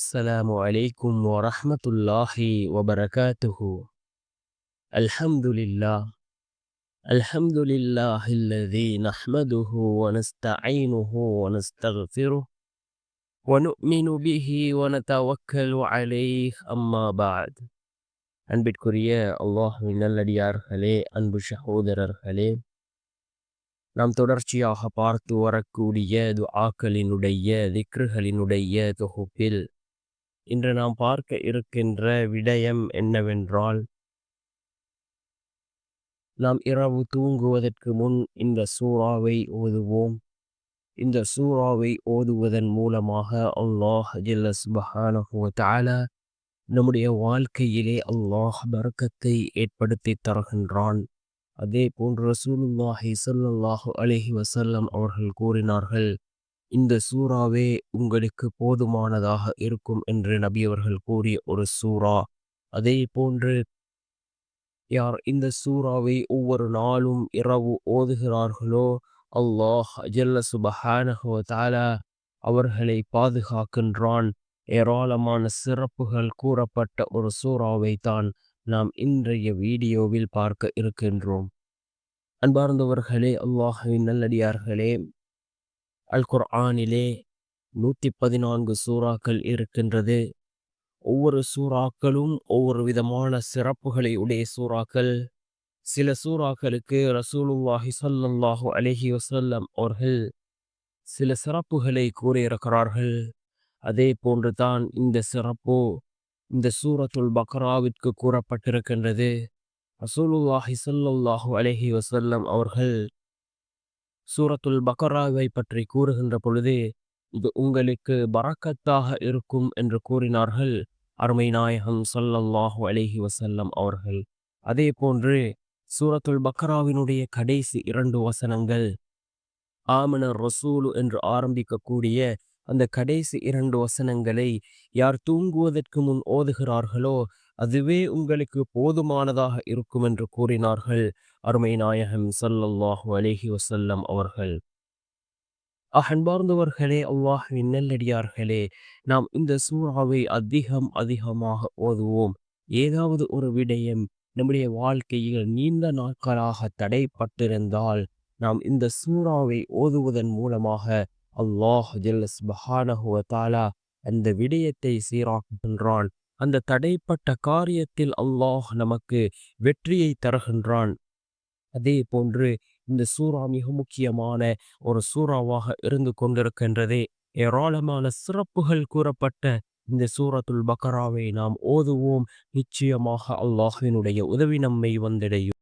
السلام عليكم ورحمة الله وبركاته. الحمد لله. الحمد لله الذي نحمده ونستعينه ونستغفره ونؤمن به ونتوكل عليه أما بعد. அன்பிற்குரிய அல்லாஹ்வின் நல்லடியார்களே, அன்பு சகோதரர்களே, நாம் தொடர்ச்சியாக பார்த்து வரக்கூடிய துஆக்களினுடைய திக்ருகளினுடைய தொகுப்பில் இன்று நாம் பார்க்க இருக்கின்ற விடயம் என்னவென்றால், நாம் இரவு தூங்குவதற்கு முன் இந்த சூறாவை ஓதுவோம். இந்த சூறாவை ஓதுவதன் மூலமாக அல்லாஹ் ஜல்ல சுப்ஹானஹு வ தஆலா நம்முடைய வாழ்க்கையிலே அல்லாஹ் பரக்கத்தை ஏற்படுத்தி தருகின்றான். அதே போன்று ரசூலுல்லாஹி ஸல்லல்லாஹு அலைஹி வஸல்லம் அவர்கள் கூறினார்கள், இந்த சூறாவே உங்களுக்கு போதுமானதாக இருக்கும் என்று நபி அவர்கள் கூறிய ஒரு சூறா. அதே போன்று யார் இந்த சூறாவை ஒவ்வொரு நாளும் இரவு ஓதுகிறார்களோ அல்லாஹ் ஜல்ல சுப்ஹானஹு வ தஆலா அவர்களை பாதுகாக்கின்றான். ஏராளமான சிறப்புகள் கூறப்பட்ட ஒரு சூறாவை தான் நாம் இன்றைய வீடியோவில் பார்க்க இருக்கின்றோம். அன்பார்ந்தவர்களே, அல்லாஹ்வின் நல்லடியார்களே, அல் குர்ஆனிலே 114 சூறாக்கள் இருக்கின்றது. ஒவ்வொரு சூறாக்களும் ஒவ்வொரு விதமான சிறப்புகளை உடைய சூறாக்கள். சில சூறாக்களுக்கு ரசூலுல்லாஹி ஸல்லல்லாஹு அலைஹி வஸல்லம் அவர்கள் சில சிறப்புகளை கூறியிருக்கிறார்கள். அதே போன்று தான் இந்த சிறப்பு இந்த சூரத்துல் பக்ராவிற்கு கூறப்பட்டிருக்கின்றது. ரசூலுல்லாஹி ஸல்லல்லாஹு அலைஹி வஸல்லம் அவர்கள் சூரத்துல் பக்ராவை பற்றி கூறுகின்ற பொழுது, இது உங்களுக்கு பரக்கத்தாக இருக்கும் என்று கூறினார்கள் அருமை நாயகம் ஸல்லல்லாஹு அலைஹி வஸல்லம் அவர்கள். அதே போன்று சூரத்துல் பக்ராவினுடைய கடைசி 2 வசனங்கள் ஆமனர் ரசூலு என்று ஆரம்பிக்கக்கூடிய அந்த கடைசி 2 வசனங்களை யார் தூங்குவதற்கு முன் ஓதுகிறார்களோ அதுவே உங்களுக்கு போதுமானதாக இருக்கும் என்று கூறினார்கள் அருமை நாயகம் ஸல்லல்லாஹு அலைஹி வஸல்லம் அவர்கள். அன்பார்ந்தவர்களே, அல்லாஹ்வின் நல்லடியார்களே, நாம் இந்த சூறாவை அதிகமாக ஓதுவோம். ஏதாவது ஒரு விடயம் நம்முடைய வாழ்க்கையில் நீண்ட நாட்களாக தடைப்பட்டிருந்தால் நாம் இந்த சூறாவை ஓதுவதன் மூலமாக அல்லாஹ் ஜல்ல சுப்ஹானஹு வ தஆலா அந்த விடயத்தை சீராக்குகின்றான். அந்த தடைப்பட்ட காரியத்தில் அல்லாஹ் நமக்கு வெற்றியை தருகின்றான். அதே போன்று இந்த சூறா மிக முக்கியமான ஒரு சூறாவாக இருந்து கொண்டிருக்கின்றது. ஏராளமான சிறப்புகள் கூறப்பட்ட இந்த சூரத்துல் பக்ராவை நாம் ஓதுவோம். நிச்சயமாக அல்லாஹ்வினுடைய உதவி நம்மை வந்தடையும்.